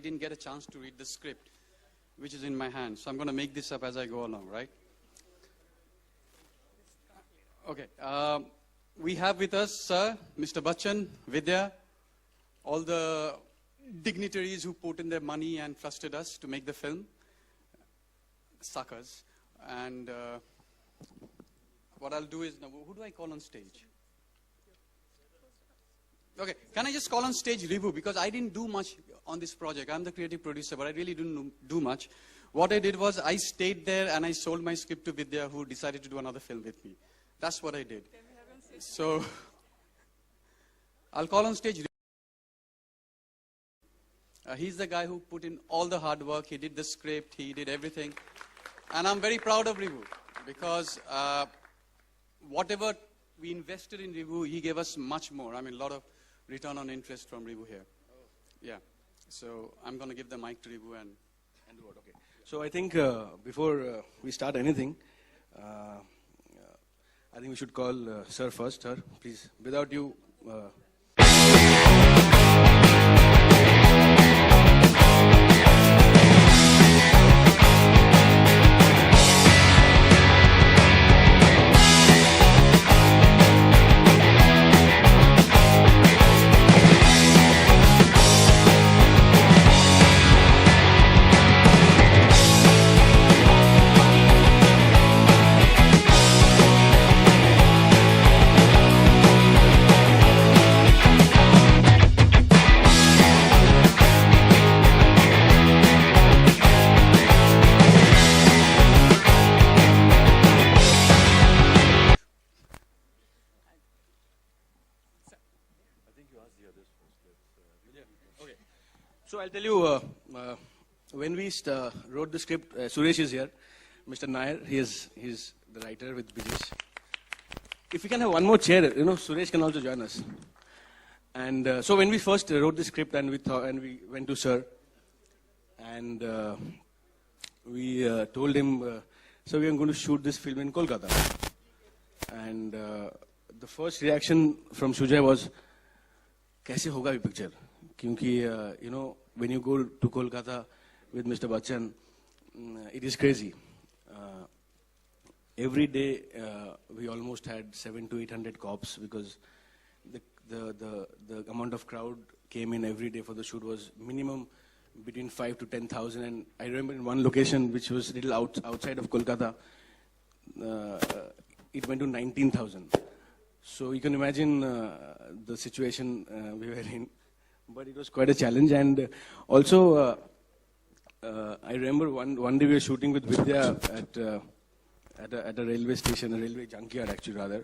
didn't get a chance to read the script, which is in my hand. So I'm going to make this up as I go along, right? Okay. We have with us, sir, Mr. Bachchan, Vidya, all the dignitaries who put in their money and trusted us to make the film. Suckers. And what I'll do is, now, who do I call on stage? Okay, can I just call on stage Ribu? Because I didn't do much on this project. I'm the creative producer, but I really didn't do much. What I did was I stayed there and I sold my script to Vidya, who decided to do another film with me. That's what I did. So, I'll call on stage Ribu. He's the guy who put in all the hard work. He did the script. He did everything. And I'm very proud of Ribu because whatever we invested in Ribu, he gave us much more. I mean, a lot of return on interest from Ribu here. Yeah. So I'm going to give the mic to Ribu and do what? Okay. So I think before we start anything, I think we should call Sir first. Sir, please. Without you... So I'll tell you, when we wrote the script, Suresh is here, Mr. Nair, he's the writer with Bijesh. If we can have one more chair, Suresh can also join us. And so when we first wrote the script and we went to Sir, and we told him, so we are going to shoot this film in Kolkata. And the first reaction from Sujay was, "Kaise hoga ye picture?" Because, when you go to Kolkata with Mr. Bachchan, it is crazy. Every day, we almost had 700 to 800 cops because the amount of crowd came in every day for the shoot was minimum between 5 to 10,000. And I remember in one location, which was a little outside of Kolkata, it went to 19,000. So you can imagine the situation we were in. But it was quite a challenge, and also I remember one day we were shooting with Vidya at a railway station, a railway junkyard actually rather.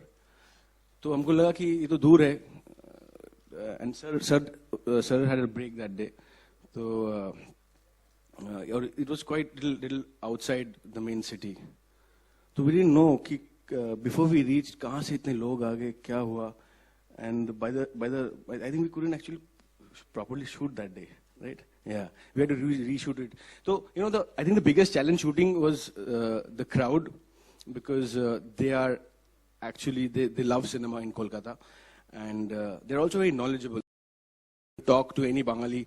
So हमको लगा कि ये तो दूर है, and sir had a break that day. So it was quite little outside the main city. So we didn't know कि before we reached कहाँ से इतने लोग आ गए, क्या हुआ, and I think we couldn't actually properly shoot that day, right? Yeah, we had to reshoot it. So, I think the biggest challenge shooting was the crowd, because they are actually, they love cinema in Kolkata, and they're also very knowledgeable. Talk to any Bengali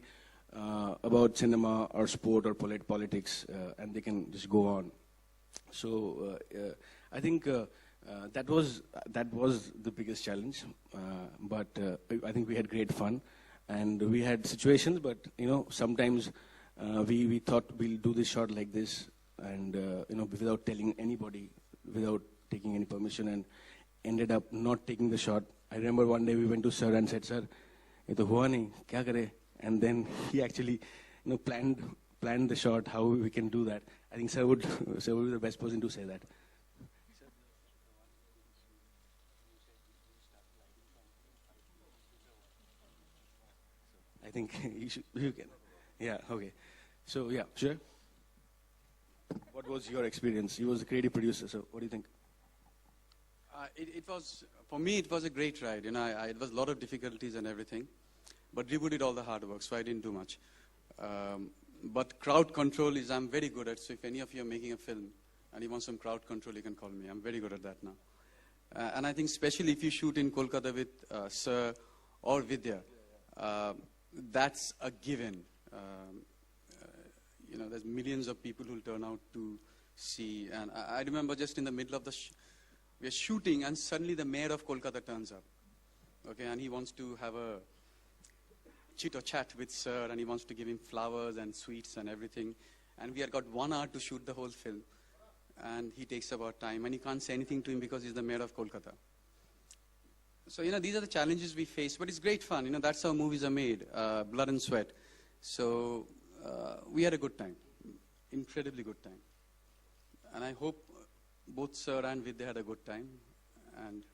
about cinema or sport or politics, and they can just go on. So, I think that was the biggest challenge, but I think we had great fun. And we had situations, but sometimes we thought we'll do this shot like this, and without telling anybody, without taking any permission, and ended up not taking the shot. I remember one day we went to Sir and said, "Sir, ये तो हुआ नहीं, क्या करे?" And then he actually planned the shot, how we can do that. I think Sir would be the best person to say that. I think you can. Yeah, okay. So, yeah, sure. What was your experience? You was a creative producer, so what do you think? For me, it was a great ride. It was a lot of difficulties and everything. But Ribu did all the hard work, so I didn't do much. But crowd control I'm very good at. So if any of you are making a film and you want some crowd control, you can call me. I'm very good at that now. And I think especially if you shoot in Kolkata with Sir or Vidya, that's a given. you know, there's millions of people who'll turn out to see. And I remember just in the middle of the, we are shooting, and suddenly the mayor of Kolkata turns up. Okay, and he wants to have a chit or chat with Sir, and he wants to give him flowers and sweets and everything. And we had got 1 hour to shoot the whole film. And he takes about time, and he can't say anything to him because he's the mayor of Kolkata. So, you know, these are the challenges we face, but it's great fun. You know, that's how movies are made, blood and sweat. So, we had a good time, incredibly good time. And I hope both Sir and Vidya had a good time. And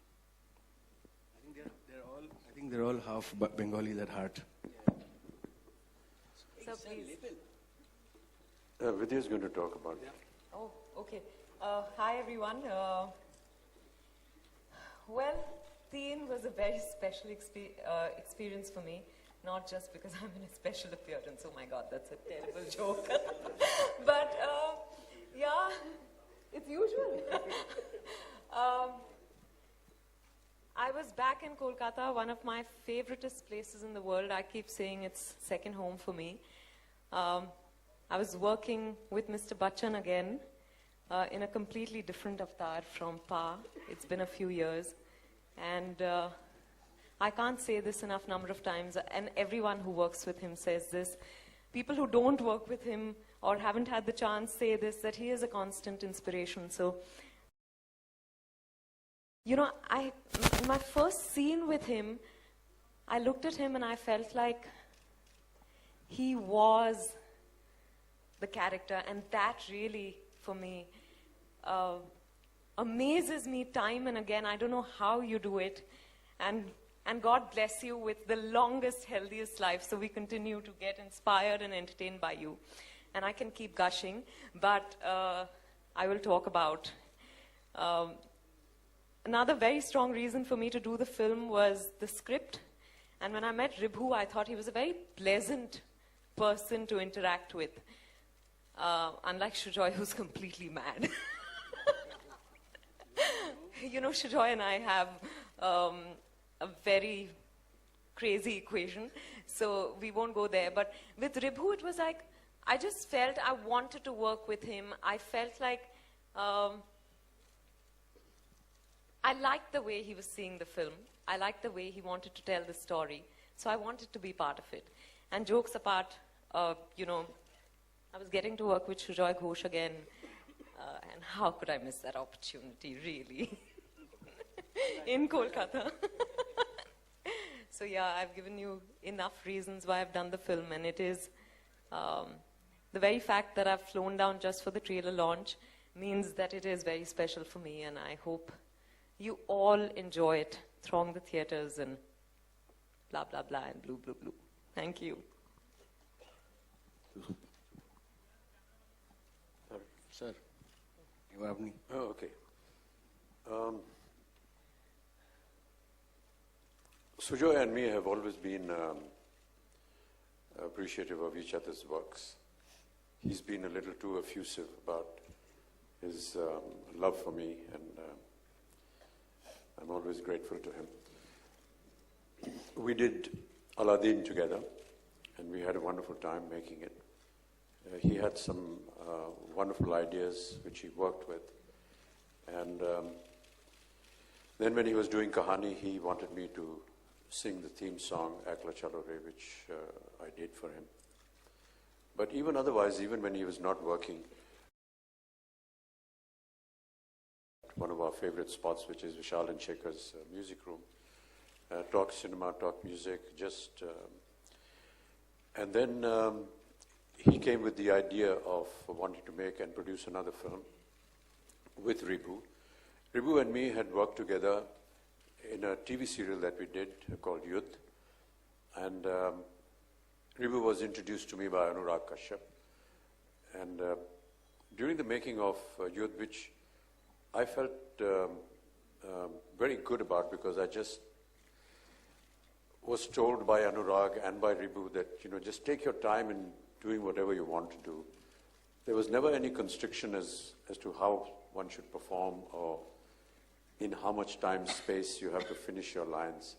I think they're all half Bengalis at heart. So please. Vidya is going to talk about it. Oh, okay. Hi, everyone. Well, Teen was a very special experience for me, not just because I'm in a special appearance. Oh my God, that's a terrible joke. But yeah, it's usual. I was back in Kolkata, one of my favoriteest places in the world. I keep saying it's second home for me. I was working with Mr. Bachchan again in a completely different avatar from Pa. It's been a few years. And I can't say this enough number of times, and everyone who works with him says this. People who don't work with him or haven't had the chance say this, that he is a constant inspiration. So, you know, my first scene with him, I looked at him and I felt like he was the character, and that really, for me, amazes me time and again. I don't know how you do it, and God bless you with the longest, healthiest life, so we continue to get inspired and entertained by you. And I can keep gushing, but I will talk about another very strong reason for me to do the film was the script. And when I met Ribhu, I thought he was a very pleasant person to interact with. Unlike Sujoy, who's completely mad. You know, Sujoy and I have a very crazy equation, so we won't go there. But with Ribhu, it was like, I just felt I wanted to work with him. I felt like I liked the way he was seeing the film. I liked the way he wanted to tell the story. So I wanted to be part of it. And jokes apart, you know, I was getting to work with Sujoy Ghosh again. And how could I miss that opportunity, really? In Kolkata. So yeah, I've given you enough reasons why I've done the film. And it is the very fact that I've flown down just for the trailer launch means that it is very special for me. And I hope you all enjoy it, throng the theaters and blah, blah, blah, and blue, blue, blue. Thank you. Sir, you have me. Oh, okay. Sujoy and me have always been appreciative of each other's works. He's been a little too effusive about his love for me, and I'm always grateful to him. We did Aladdin together, and we had a wonderful time making it. He had some wonderful ideas which he worked with. And then when he was doing Kahani, he wanted me to sing the theme song, Ekla Chalo Re, which I did for him. But even otherwise, even when he was not working, one of our favorite spots, which is Vishal and Shekhar's music room, talk cinema, talk music, just... and then he came with the idea of wanting to make and produce another film with Ribhu. Ribhu and me had worked together in a TV serial that we did called Yudh. And Ribhu was introduced to me by Anurag Kashyap. And during the making of Yudh, which I felt very good about, because I just was told by Anurag and by Ribhu that, you know, just take your time in doing whatever you want to do. There was never any constriction as to how one should perform or in how much time, space you have to finish your lines.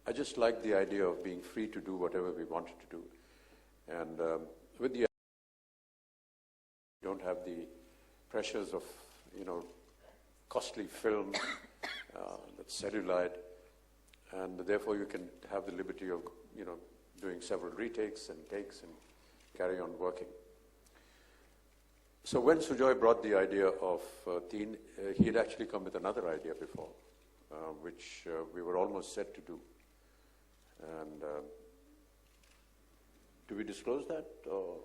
I just liked the idea of being free to do whatever we wanted to do. And with the pressures of, costly film that's celluloid, and therefore you can have the liberty of, doing several retakes and takes and carry on working. So when Sujoy brought the idea of Teen, he had actually come with another idea before, which we were almost set to do. And do we disclose that? Or?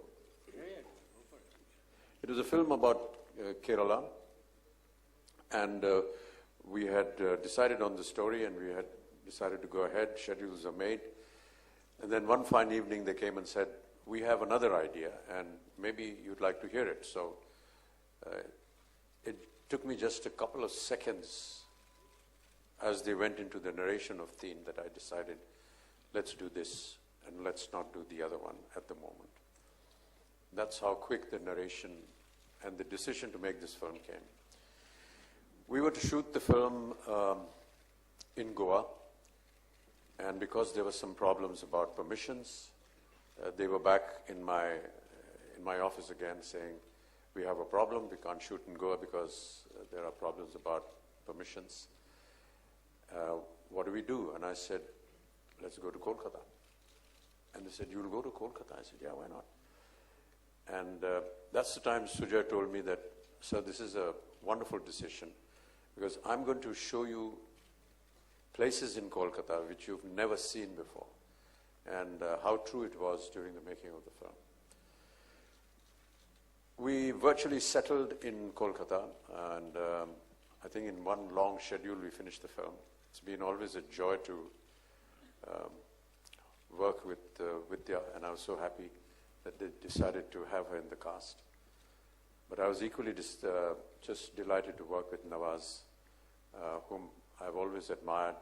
Yeah, go for it. It was a film about Kerala, and we had decided on the story, and we had decided to go ahead. Schedules are made. And then one fine evening they came and said, we have another idea, and maybe you'd like to hear it. So it took me just a couple of seconds as they went into the narration of Teen that I decided, let's do this, and let's not do the other one at the moment. That's how quick the narration and the decision to make this film came. We were to shoot the film in Goa, and because there were some problems about permissions, they were back in my office again saying, we have a problem, we can't shoot in Goa because there are problems about permissions. What do we do? And I said, let's go to Kolkata. And they said, you'll go to Kolkata? I said, yeah, why not? And that's the time Sujoy told me that, sir, this is a wonderful decision because I'm going to show you places in Kolkata which you've never seen before, and how true it was during the making of the film. We virtually settled in Kolkata, and I think in one long schedule we finished the film. It's been always a joy to work with Vidya, and I was so happy that they decided to have her in the cast. But I was equally just delighted to work with Nawaz, whom I've always admired.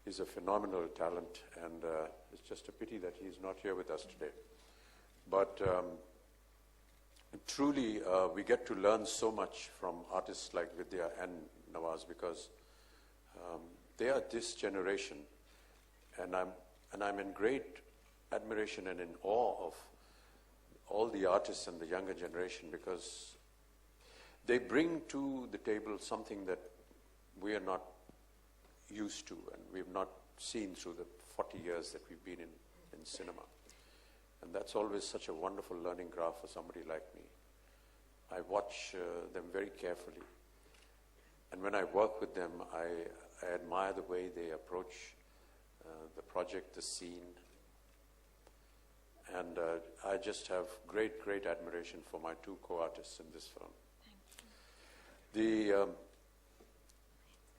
He's a phenomenal talent, and it's just a pity that he's not here with us today. But truly, we get to learn so much from artists like Vidya and Nawaz because they are this generation, and I'm in great admiration and in awe of all the artists and the younger generation because they bring to the table something that we are not used to and we've not seen through the 40 years that we've been in cinema. And that's always such a wonderful learning graph for somebody like me. I watch them very carefully. And when I work with them, I admire the way they approach the project, the scene. And I just have great, great admiration for my two co-artists in this film.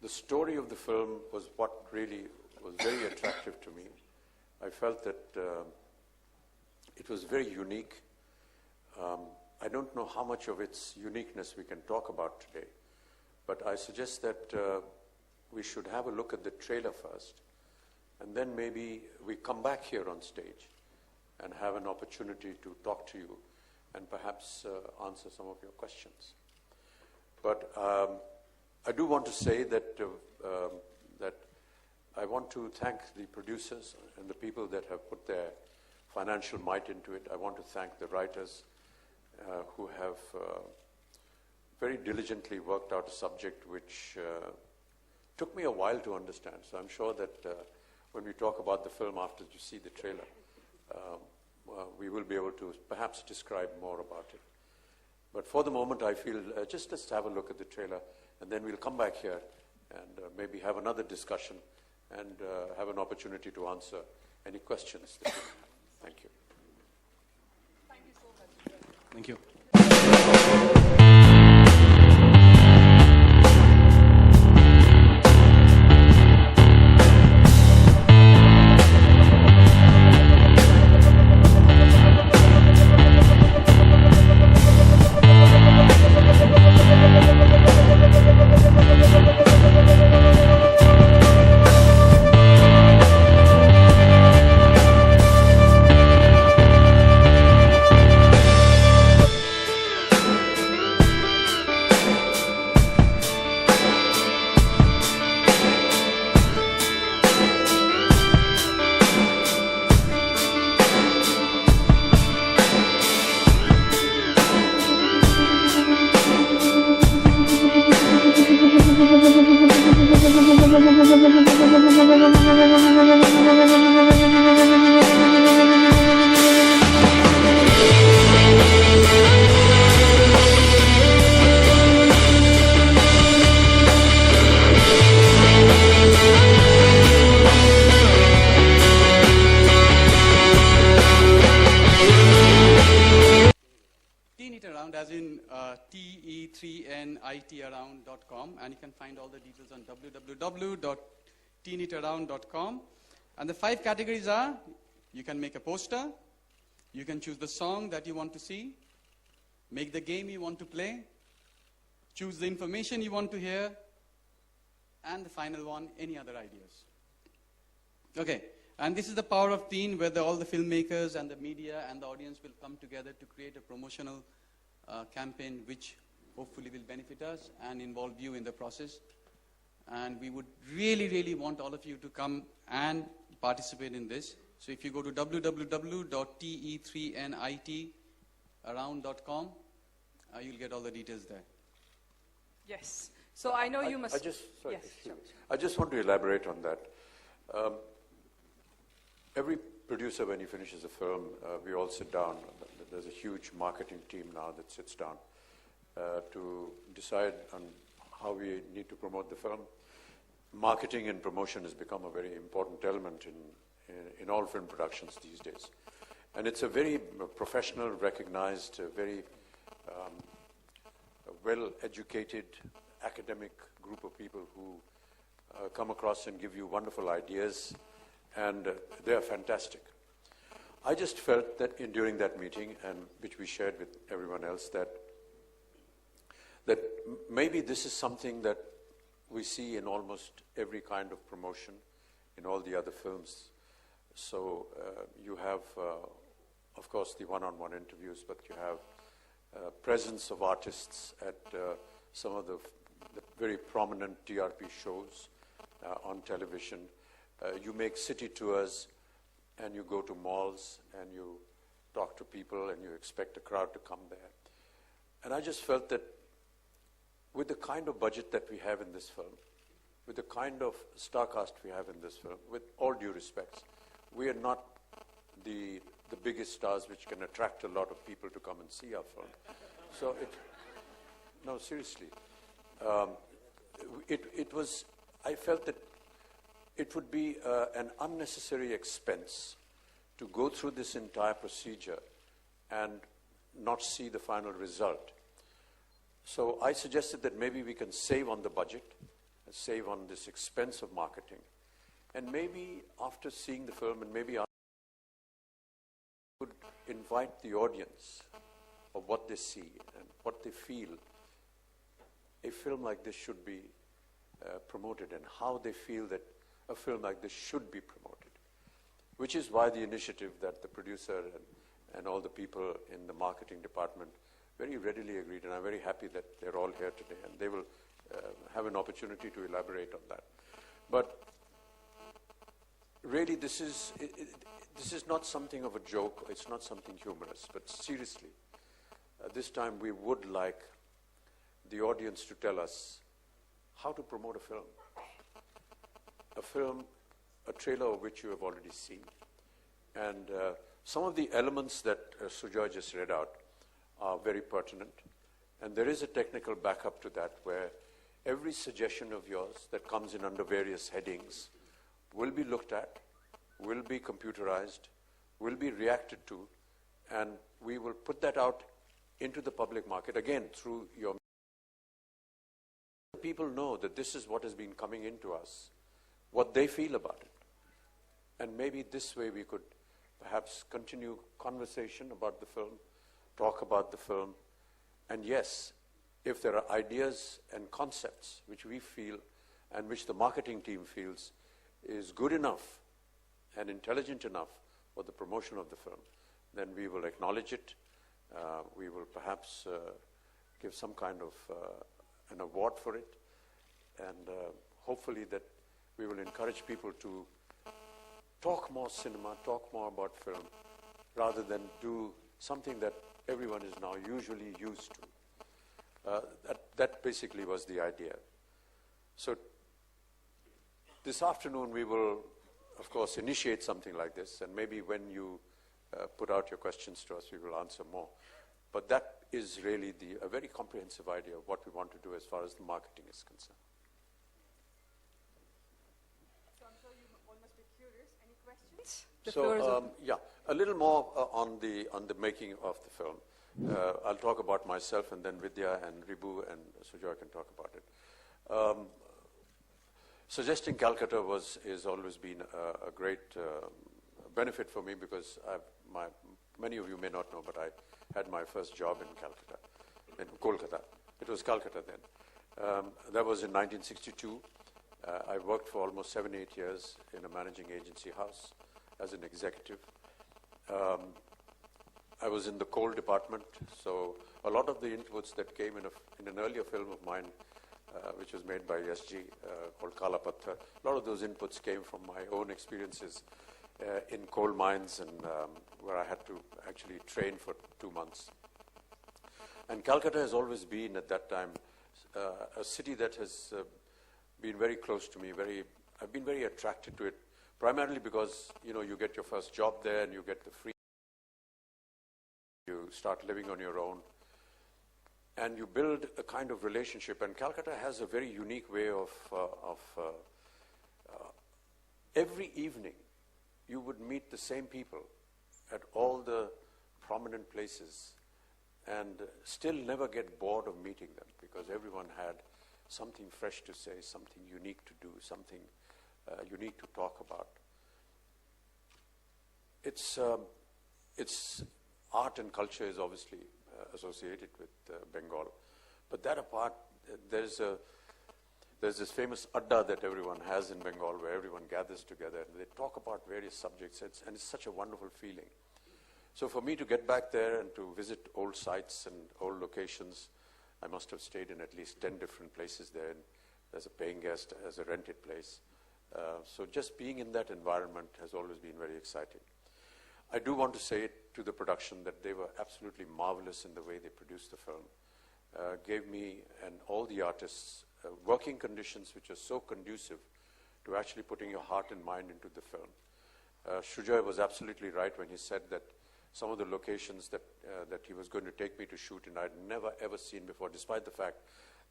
The story of the film was what really was very attractive to me. I felt that it was very unique. I don't know how much of its uniqueness we can talk about today, but I suggest that we should have a look at the trailer first, and then maybe we come back here on stage and have an opportunity to talk to you and perhaps answer some of your questions. But I do want to say that that I want to thank the producers and the people that have put their financial might into it. I want to thank the writers who have very diligently worked out a subject which took me a while to understand. So I'm sure that when we talk about the film after you see the trailer, we will be able to perhaps describe more about it. But for the moment, I feel just let's have a look at the trailer, and then we'll come back here and maybe have another discussion and have an opportunity to answer any questions that you have. Thank you. Thank you so much. Thank you. te3nitaround.com, and you can find all the details on www.teenitaround.com. And the 5 categories are: you can make a poster, you can choose the song that you want to see, make the game you want to play, choose the information you want to hear, and the final one, any other ideas. Okay, and this is the power of Teen, where all the filmmakers and the media and the audience will come together to create a promotional campaign which hopefully will benefit us and involve you in the process. And we would really, really want all of you to come and participate in this. So if you go to www.te3nitaround.com, you'll get all the details there. Yes. So I know you must... Sorry, yes, excuse me. sure. I just want to elaborate on that. Every producer, when he finishes a film, we all sit down. There's a huge marketing team now that sits down to decide on how we need to promote the film. Marketing and promotion has become a very important element in all film productions these days. And it's a very professional, recognized, very well-educated academic group of people who come across and give you wonderful ideas, and they are fantastic. I just felt that during that meeting, and which we shared with everyone else, that maybe this is something that we see in almost every kind of promotion in all the other films. So you have, of course, the one-on-one interviews, but you have presence of artists at some of the very prominent TRP shows on television. You make city tours, and you go to malls, and you talk to people, and you expect a crowd to come there. And I just felt that with the kind of budget that we have in this film, with the kind of star cast we have in this film, with all due respects, we are not the biggest stars which can attract a lot of people to come and see our film. So no, seriously. I felt that it would be an unnecessary expense to go through this entire procedure and not see the final result. So I suggested that maybe we can save on the budget, save on this expense of marketing, and maybe after seeing the film, and maybe after, would invite the audience of what they see and what they feel a film like this should be promoted, and how they feel that a film like this should be promoted, which is why the initiative that the producer and all the people in the marketing department very readily agreed, and I'm very happy that they're all here today, and they will have an opportunity to elaborate on that. But really, this is not something of a joke, it's not something humorous, but seriously, this time we would like the audience to tell us how to promote a film. A film, a trailer of which you have already seen. And some of the elements that Sujoy just read out are very pertinent. And there is a technical backup to that, where every suggestion of yours that comes in under various headings will be looked at, will be computerized, will be reacted to, and we will put that out into the public market, again, through your... People know that this is what has been coming into us, what they feel about it. And maybe this way we could perhaps continue conversation about the film, talk about the film, and yes, if there are ideas and concepts which we feel and which the marketing team feels is good enough and intelligent enough for the promotion of the film, then we will acknowledge it. We will perhaps give some kind of an award for it, and hopefully that we will encourage people to talk more cinema, talk more about film, rather than do something that everyone is now usually used to. That basically was the idea. So this afternoon we will, of course, initiate something like this, and maybe when you put out your questions to us, we will answer more. But that is really a very comprehensive idea of what we want to do as far as the marketing is concerned. So I'm sure you all must be curious. Any questions? The floor is open. Yeah, a little more on the making of the film. I'll talk about myself, and then Vidya and Ribu and Sujoy can talk about it. Suggesting Calcutta is always been a great benefit for me, because many of you may not know, but I had my first job in Calcutta, in Kolkata. It was Calcutta then. That was in 1962. I worked for almost 7-8 years in a managing agency house as an executive. I was in the coal department, so a lot of the inputs that came in an earlier film of mine, which was made by SG, called Kala Patthar, a lot of those inputs came from my own experiences in coal mines, and where I had to actually train for 2 months. And Calcutta has always been, at that time, a city that has been very close to me. I've been very attracted to it, primarily because, you get your first job there, and you get the free. You start living on your own, and you build a kind of relationship. And Calcutta has a very unique way of every evening you would meet the same people at all the prominent places, and still never get bored of meeting them, because everyone had something fresh to say, something unique to do, something unique to talk about. It's art and culture is obviously associated with Bengal, but that apart, there's this famous adda that everyone has in Bengal, where everyone gathers together and they talk about various subjects, and it's such a wonderful feeling. So for me to get back there and to visit old sites and old locations, I must have stayed in at least 10 different places there, as a paying guest, as a rented place. So just being in that environment has always been very exciting. I do want to say to the production that they were absolutely marvelous in the way they produced the film. Gave me and all the artists working conditions which are so conducive to actually putting your heart and mind into the film. Sujoy was absolutely right when he said that some of the locations that he was going to take me to shoot in, I'd never ever seen before, despite the fact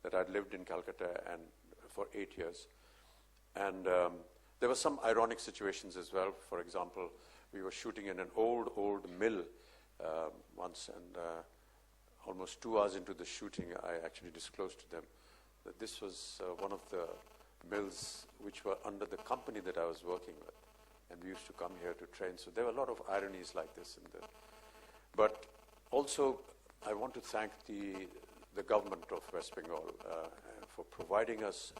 that I'd lived in Calcutta and for 8 years. And there were some ironic situations as well. For example, we were shooting in an old mill once, and almost 2 hours into the shooting, I actually disclosed to them that this was one of the mills which were under the company that I was working with, and we used to come here to train. So there were a lot of ironies like this in there. But also, I want to thank the government of West Bengal for providing us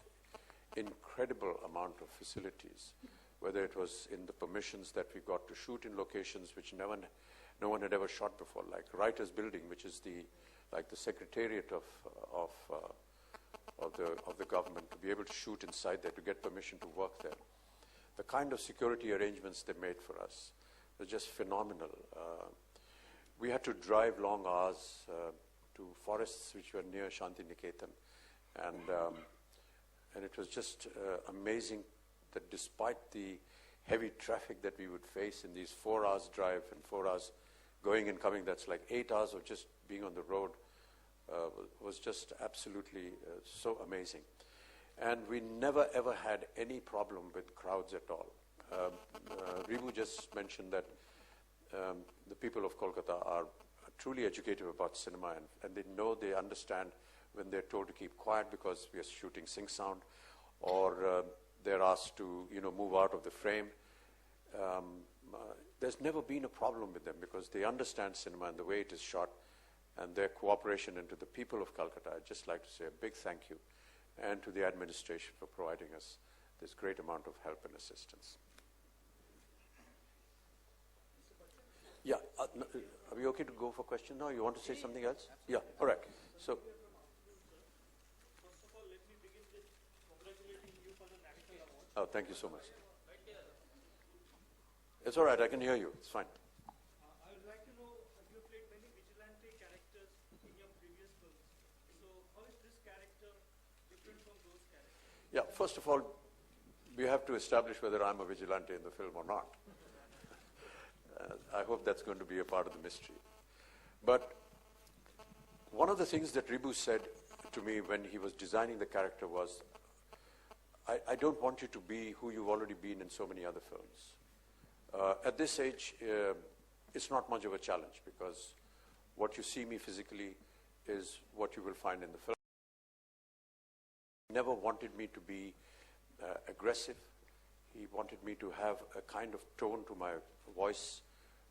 incredible amount of facilities, whether it was in the permissions that we got to shoot in locations which no one had ever shot before, like Writers Building, which is the secretariat of the government, to be able to shoot inside there, to get permission to work there. The kind of security arrangements they made for us were just phenomenal. We had to drive long hours to forests which were near Shantiniketan, and it was just amazing that despite the heavy traffic that we would face in these 4 hours drive and 4 hours going and coming, that's like 8 hours of just being on the road, was just absolutely so amazing. And we never ever had any problem with crowds at all. Ribu just mentioned that the people of Kolkata are truly educated about cinema, and they understand when they're told to keep quiet because we are shooting sync sound, or they're asked to move out of the frame. There's never been a problem with them, because they understand cinema and the way it is shot, and their cooperation. And to the people of Calcutta, I'd just like to say a big thank you, and to the administration for providing us this great amount of help and assistance. Yeah, are we okay to go for questions now? You want to say something else? Yeah, all right. So. First of all, let me begin with congratulating you for the National Award. Oh, thank you so much. It's all right, I can hear you. It's fine. I would like to know, you have played many vigilante characters in your previous films. So how is this character different from those characters? Yeah, first of all, we have to establish whether I'm a vigilante in the film or not. I hope that's going to be a part of the mystery. But one of the things that Ribu said to me when he was designing the character was, I don't want you to be who you've already been in so many other films. At this age, it's not much of a challenge, because what you see me physically is what you will find in the film. He never wanted me to be aggressive. He wanted me to have a kind of tone to my voice,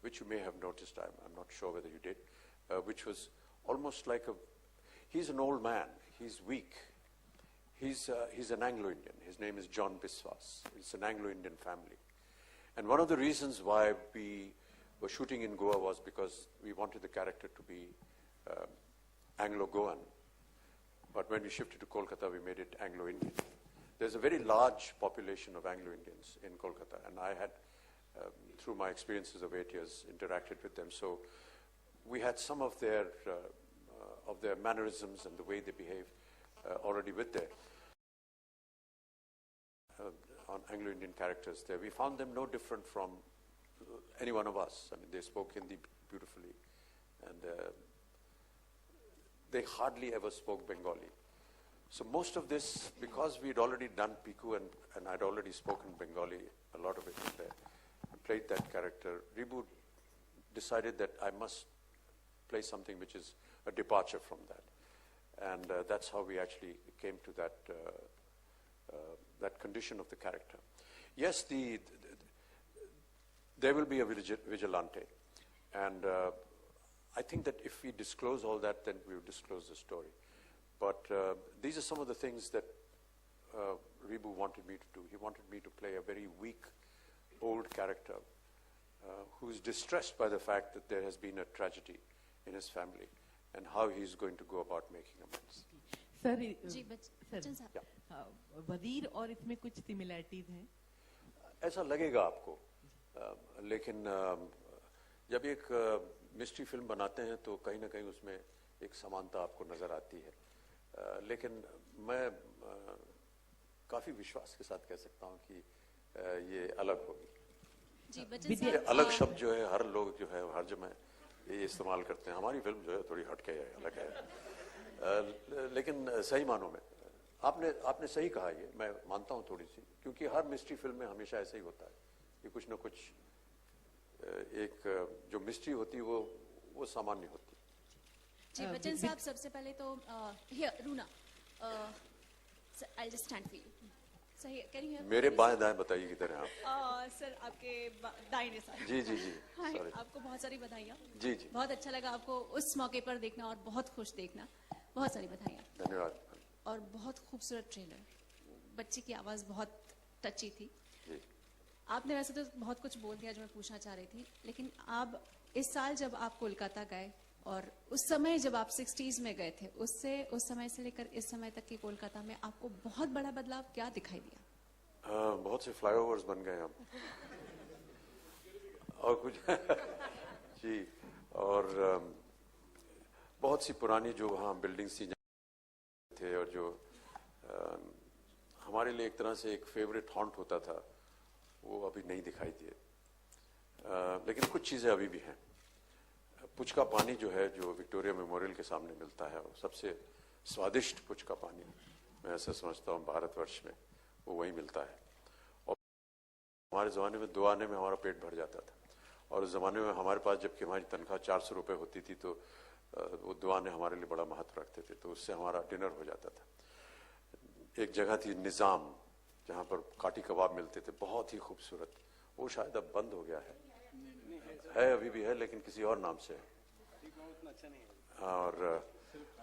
which you may have noticed, I'm not sure whether you did, which was almost like he's an old man, he's weak. He's an Anglo-Indian. His name is John Biswas. It's an Anglo-Indian family. And one of the reasons why we were shooting in Goa was because we wanted the character to be Anglo-Goan. But when we shifted to Kolkata, we made it Anglo-Indian. There's a very large population of Anglo-Indians in Kolkata, and I had, through my experiences of 8 years, interacted with them. So we had some of their mannerisms and the way they behave already with there. On Anglo-Indian characters there. We found them no different from any one of us. I mean, they spoke Hindi beautifully, and they hardly ever spoke Bengali. So most of this, because we'd already done Piku and I'd already spoken Bengali, a lot of it was there, I played that character. Reboot decided that I must play something which is a departure from that. And that's how we actually came to that that condition of the character. Yes, there will be a vigilante, and I think that if we disclose all that, then we will disclose the story. But these are some of the things that Ribu wanted me to do. He wanted me to play a very weak, old character who is distressed by the fact that there has been a tragedy in his family, and how he's going to go about making amends. Sir जी बच्चन साहब वजीर और इसमें कुछ similarities हैं ऐसा लगेगा आपको, लेकिन जब एक मिस्ट्री फिल्म बनाते हैं तो कहीं ना कहीं उसमें एक समानता आपको नजर आती है, लेकिन मैं काफी विश्वास के साथ कह सकता हूं कि ये अलग होगी। जी बच्चन साहब अलग शब्द जो है हर लोग जो है हर जगह ये इस्तेमाल करते हैं। हमारी फिल्म जो है थोड़ी हटके है, अलग है, लेकिन सही मानों में आपने सही कहा, ये मैं मानता हूं थोड़ी सी, क्योंकि हर मिस्ट्री फिल्म में हमेशा ऐसा ही होता है कि कुछ न कुछ एक जो मिस्ट्री होती है वो सामान्य होती है। जी बच्चन साहब सबसे पहले तो here Runa I just stand for you सही कैन यू मेरे बाएं दाएं बताइए किधर हैं आप? सर आपके दाहिने साइड जी जी जी हाय सॉरी आपको बहुत सारी बधाइयाँ। जी जी बहुत अच्छा लगा आपको उस मौके पर देखना और बहुत खुश देखना, बहुत सारी बधाइयाँ। धन्यवाद। और बहुत खूबसूरत ट्रेलर, बच्चे की आवाज़ बहुत टची थी। जी आपने वैसे तो बहुत कुछ बोल दिया जो मैं पूछना चाह रही थी, लेकिन आप इस साल जब आप कोलकाता गए और उस समय जब आप 60s में गए थे, उस समय से लेकर इस समय तक की कोलकाता में आपको बहुत बड़ा बदलाव क्या दिखाई दिया? बहुत से फ्लाईओवर्स बन गए हम और कुछ जी, और बहुत सी पुरानी जो वहाँ बिल्डिंग्स थी थे और जो हमारे लिए एक तरह से एक फेवरेट हॉन्ट होता था, वो अभी नहीं दिखाई दिए, लेकिन कुछ चीज़ें अभी भी हैं। पुच का पानी जो है जो विक्टोरिया मेमोरियल के सामने मिलता है, वो सबसे स्वादिष्ट पुच का पानी मैं ऐसा समझता हूँ भारतवर्ष में वो वही मिलता है। और हमारे ज़माने में 2 आने में हमारा पेट भर जाता था, और उस ज़माने में हमारे पास जबकि हमारी तनख्वाह 400 रुपये होती थी तो वो 2 आने हमारे लिए बड़ा महत्व रखते थे, तो उससे हमारा डिनर हो जाता था। एक जगह थी निज़ाम जहाँ पर काटी कबाब मिलते थे, बहुत ही खूबसूरत, वो शायद अब बंद हो गया है अभी भी है लेकिन किसी और नाम से है। और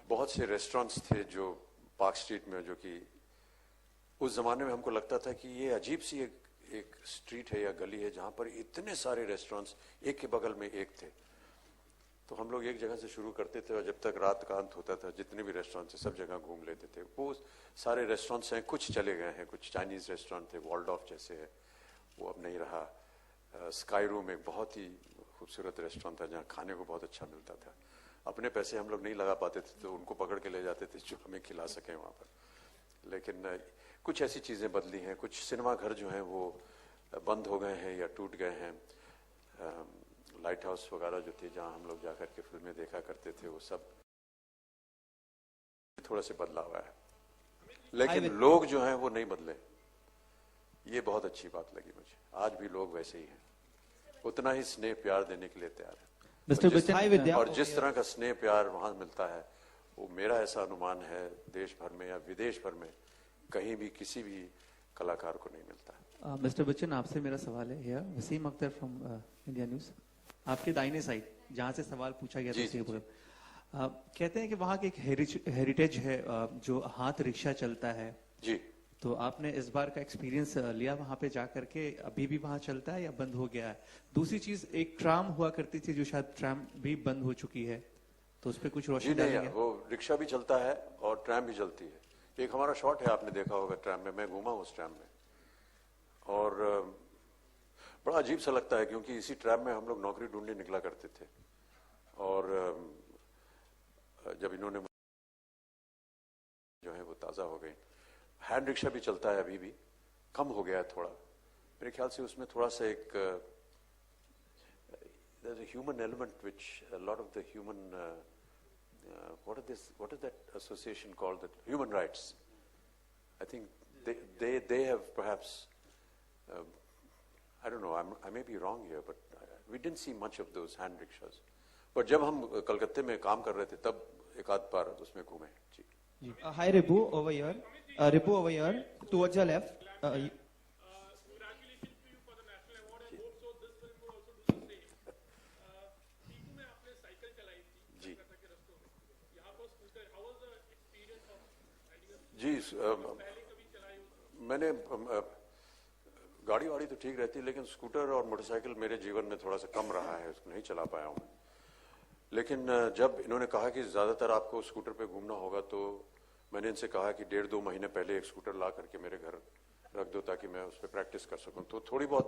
बहुत से रेस्टोरेंट्स थे जो पार्क स्ट्रीट में, जो कि उस ज़माने में हमको लगता था कि ये अजीब सी एक स्ट्रीट है या गली है जहाँ पर इतने सारे रेस्टोरेंट्स एक के बगल में एक थे। तो हम लोग एक जगह से शुरू करते थे और जब तक रात का अंत होता था जितने भी रेस्टोरेंट थे सब जगह घूम लेते थे। वो सारे रेस्टोरेंट्स हैं, कुछ चले गए हैं, कुछ चाइनीज़ रेस्टोरेंट थे, वॉल्डॉफ जैसे है, वो अब नहीं रहा। स्काई रूम एक बहुत ही खूबसूरत रेस्टोरेंट था जहाँ खाने को बहुत अच्छा मिलता था। अपने पैसे हम लोग नहीं लगा पाते थे तो उनको पकड़ के ले जाते थे जो हमें खिला सकें वहाँ पर। लेकिन कुछ ऐसी चीज़ें बदली हैं, कुछ सिनेमा घर जो हैं वो बंद हो गए हैं या टूट गए हैं। लाइट हाउस वगैरह जो थे जहाँ हम लोग जाकर के फिल्में देखा करते थे वो सब थोड़ा से बदला हुआ है, लेकिन लोग जो हैं वो नहीं बदले। ये बहुत अच्छी बात लगी मुझे, आज भी लोग वैसे ही हैं, उतना ही स्नेह प्यार देने के लिए तैयार है। Mr. Bachchan, Hi, Vidya. और जिस तरह का स्नेह प्यार वहाँ मिलता है, वो मेरा ऐसा अनुमान है देश भर में या विदेश भर में कहीं भी किसी भी कलाकार को नहीं मिलता है। Mr. Bachchan, आपसे मेरा सवाल है here. Wasim Akhtar from India News. आपके दाहिने साइड जहाँ से सवाल पूछा गया था उसी के बगल। कहते हैं कि वहाँ के एक हेरिटेज है जो हाथ रिक्शा चलता है। जी, तो आपने इस बार का एक्सपीरियंस लिया वहाँ पे जा करके, अभी भी वहाँ चलता है या बंद हो गया है? दूसरी चीज, एक ट्राम हुआ करती थी जो शायद ट्राम भी बंद हो चुकी है, तो उस पर कुछ जी रोशनी नहीं, डालेंगे? वो रिक्शा भी चलता है और ट्रैम भी चलती है। एक हमारा शॉट है, आपने देखा होगा ट्रैम में, मैं घूमा हूँ उस ट्रैम में और बड़ा अजीब सा लगता है क्योंकि इसी ट्रैम में हम लोग नौकरी ढूंढने निकला करते थे और जब इन्होंने जो है वो ताज़ा हो गई। हैंड रिक्शा भी चलता है, अभी भी कम हो गया है थोड़ा, मेरे ख्याल से उसमें थोड़ा सा एक there's a human element which a lot of the human what is that association called, that human rights, I think they have perhaps I don't know, I may be wrong here, but we didn't see much of those hand rickshaws, but जब हम कलकत्ते में काम कर रहे थे तब एक आध बार उसमें घूमे। जी, Hi, Ripu, over here. Ripu, over here, towards your left. Congratulations to you for the national award. I hope so this film will also do the same. Tiku में आपने साइकिल चलाई थी जी, कलकत्ता के रस्तों में, यहाँ पर scooter, how was the experience of riding a scooter? जी, पहले कभी चलाई हो? मैंने गाड़ी वाड़ी तो ठीक रहती है लेकिन स्कूटर और मोटरसाइकिल मेरे जीवन में थोड़ा सा कम रहा है, उसको नहीं चला पाया हूँ। लेकिन जब इन्होंने कहा कि ज़्यादातर आपको स्कूटर पे घूमना होगा तो मैंने इनसे कहा कि 1.5-2 महीने पहले एक स्कूटर ला करके मेरे घर रख दो ताकि मैं उस पर प्रैक्टिस कर सकूं। तो थोड़ी बहुत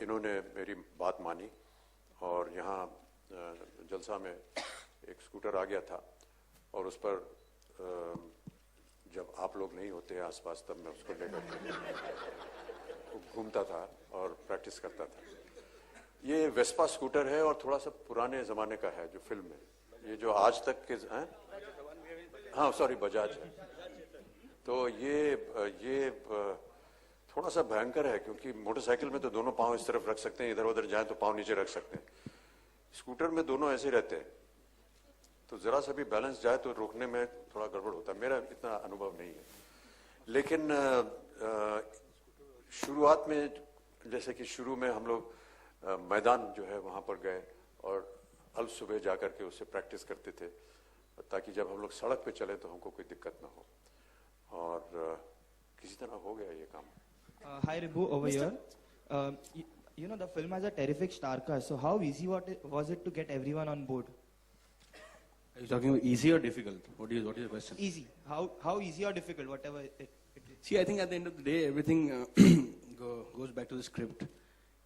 इन्होंने मेरी बात मानी और यहाँ जलसा में एक स्कूटर आ गया था और उस पर जब आप लोग नहीं होते हैं आसपास तब मैं उसको लेकर घूमता था और प्रैक्टिस करता था। ये वेस्पा स्कूटर है और थोड़ा सा पुराने ज़माने का है जो फिल्म है, ये जो आज तक के हैं, हाँ सॉरी बजाज है। तो ये थोड़ा सा भयंकर है क्योंकि मोटरसाइकिल में तो दोनों पाँव इस तरफ रख सकते हैं, इधर उधर जाएं तो पाँव नीचे रख सकते हैं, स्कूटर में दोनों ऐसे रहते हैं तो जरा सा भी बैलेंस जाए तो रोकने में थोड़ा गड़बड़ होता है। मेरा इतना अनुभव नहीं है, लेकिन शुरुआत में जैसे कि शुरू में हम लोग मैदान जो है वहाँ पर गए और अल सुबह जा कर के उससे प्रैक्टिस करते थे ताकि जब हम लोग सड़क पे चले तो हमको कोई दिक्कत ना हो और किसी तरह हो गया ये काम। Hi, Ripu, over here. You know, the film has a terrific star cast, so how easy was it to get everyone on board? Are you talking about easy or difficult? What is your question? Easy. How easy or difficult, whatever it is. See, I think at the end of the day, everything goes back to the script.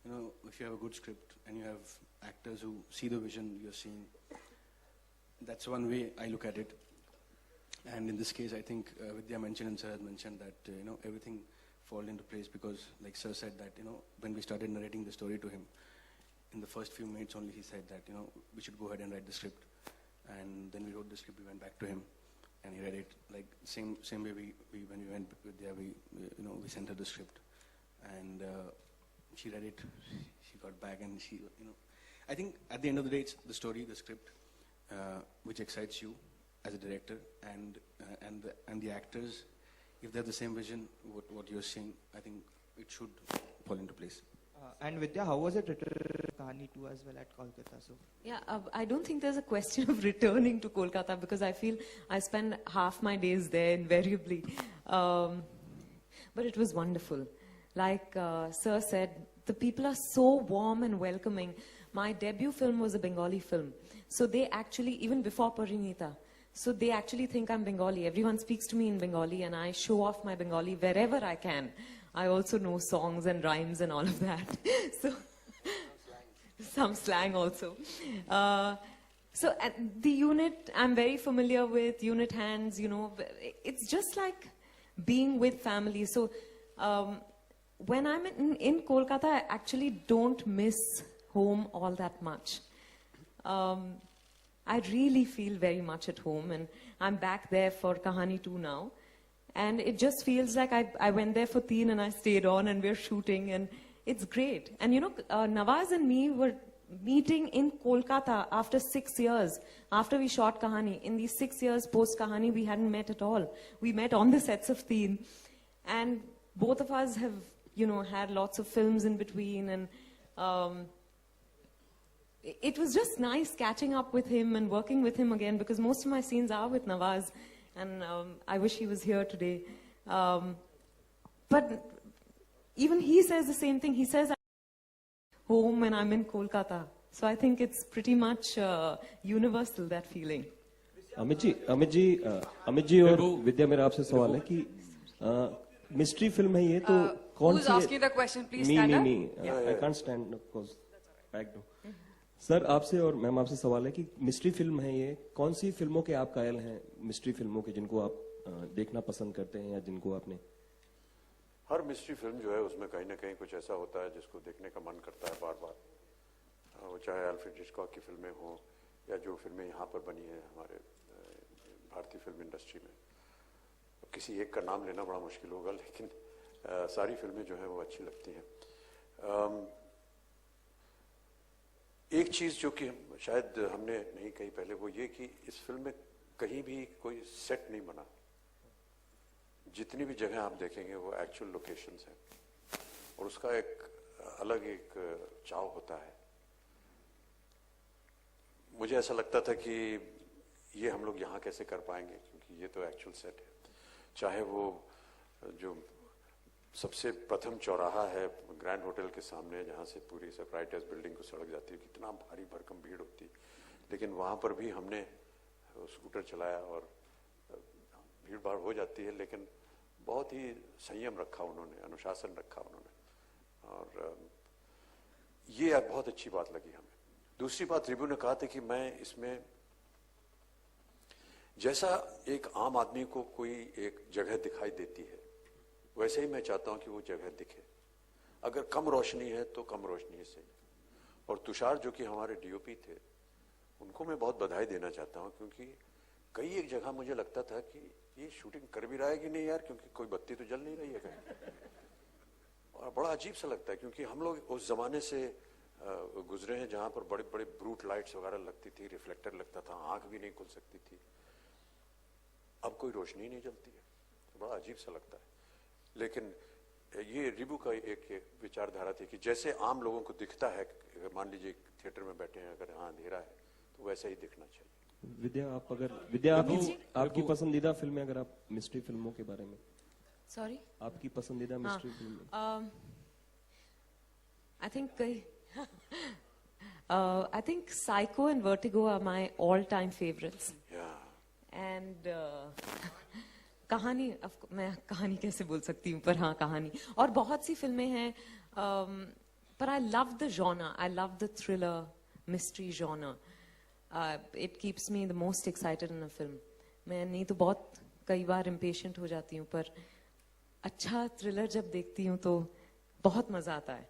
You know, if you have a good script and you have actors who see the vision you're seeing, that's one way I look at it. And in this case, I think Vidya mentioned and Sir had mentioned that, everything fall into place because, like Sir said that, when we started narrating the story to him, in the first few minutes only he said that, we should go ahead and write the script. And then we wrote the script, we went back to him and he read it. Like same way when we went with Vidya, we sent her the script. And she read it, she got back and she, I think at the end of the day, it's the story, the script, which excites you as a director and the actors. If they have the same vision, what you're seeing, I think it should fall into place. And Vidya, how was it written Kahani 2 as well at Kolkata? So Yeah, I don't think there's a question of returning to Kolkata because I feel I spend half my days there invariably. But it was wonderful. Like Sir said, the people are so warm and welcoming. My debut film was a Bengali film. So they actually, even before Parinita, so they actually think I'm Bengali. Everyone speaks to me in Bengali and I show off my Bengali wherever I can. I also know songs and rhymes and all of that. So some slang also. So the unit I'm very familiar with, unit hands, it's just like being with family. So when I'm in Kolkata, I actually don't miss home all that much. I really feel very much at home and I'm back there for Kahani 2 now. And it just feels like I went there for Teen and I stayed on and we're shooting and it's great. And Nawaz and me were meeting in Kolkata after 6 years, after we shot Kahani. In these 6 years post Kahani, we hadn't met at all. We met on the sets of Teen. And both of us have, had lots of films in between. And it was just nice catching up with him and working with him again, because most of my scenes are with Nawaz. And I wish he was here today. But even he says the same thing. He says, I'm home and I'm in Kolkata. So I think it's pretty much universal, that feeling. Amit ji और विद्या, मेरा आपसे सवाल है कि mystery film है ये, तो कौन सी? asking the question, please stand up. I can't stand, of course. Sir, आपसे और मैम आपसे सवाल है कि मिस्ट्री फिल्म है ये, कौन सी फिल्मों के आप कायल हैं, मिस्ट्री फिल्मों के, जिनको आप देखना पसंद करते हैं या जिनको आपने? हर मिस्ट्री फिल्म जो है उसमें कहीं ना कहीं कुछ ऐसा होता है जिसको देखने का मन करता है बार बार, वो चाहे अल्फ्रेड हिचकॉक की फिल्में हों या जो फिल्में यहाँ पर बनी हैं हमारे भारतीय फिल्म इंडस्ट्री में। किसी एक का नाम लेना बड़ा मुश्किल होगा, लेकिन सारी फिल्में जो है वो अच्छी लगती हैं। एक चीज़ जो कि शायद हमने नहीं कही पहले, वो ये कि इस फिल्म में कहीं भी कोई सेट नहीं बना। जितनी भी जगह आप देखेंगे वो एक्चुअल लोकेशंस हैं और उसका एक अलग एक चाव होता है। मुझे ऐसा लगता था कि ये हम लोग यहाँ कैसे कर पाएंगे, क्योंकि ये तो एक्चुअल सेट है। चाहे वो जो सबसे प्रथम चौराहा है ग्रैंड होटल के सामने, जहाँ से पूरी सेपराइटर्स बिल्डिंग को सड़क जाती है, कितना भारी भरकम भीड़ होती, लेकिन वहाँ पर भी हमने स्कूटर चलाया और भीड़ भाड़ हो जाती है, लेकिन बहुत ही संयम रखा उन्होंने, अनुशासन रखा उन्होंने, और ये बहुत अच्छी बात लगी हमें। दूसरी बात, रिबू ने कहा था कि मैं इसमें जैसा एक आम आदमी को कोई एक जगह दिखाई देती है, वैसे ही मैं चाहता हूं कि वो जगह दिखे। अगर कम रोशनी है तो कम रोशनी से। और तुषार जो कि हमारे डीओपी थे, उनको मैं बहुत बधाई देना चाहता हूं, क्योंकि कई एक जगह मुझे लगता था कि ये शूटिंग कर भी रहा है कि नहीं यार, क्योंकि कोई बत्ती तो जल नहीं रही है कहीं। और बड़ा अजीब सा लगता है, क्योंकि हम लोग उस जमाने से गुजरे हैं जहां पर बड़े बड़े ब्रूट लाइट्स वगैरह लगती थी, रिफ्लेक्टर लगता था, आंख भी नहीं खुल सकती थी। अब कोई रोशनी नहीं जलती है, तो बड़ा अजीब सा लगता है। लेकिन ये रिबू का एक विचारधारा थी कि जैसे आम लोगों को दिखता है, मान लीजिए थिएटर में बैठे हैं, अगर यहाँ अंधेरा है तो वैसा ही दिखना चाहिए। विद्या, आपकी पसंदीदा फिल्म, अगर आप मिस्ट्री फिल्मों के बारे में? सॉरी, आपकी पसंदीदा mystery film? I think Psycho and Vertigo are my all-time favorites. Yeah. And कहानी, मैं कहानी कैसे बोल सकती हूँ, पर हाँ कहानी, और बहुत सी फिल्में हैं, पर I love the genre, I love the thriller, mystery genre. It keeps me the most excited in a film. मैं नहीं तो बहुत कई बार impatient हो जाती हूँ, पर अच्छा thriller जब देखती हूँ तो बहुत मजा आता है।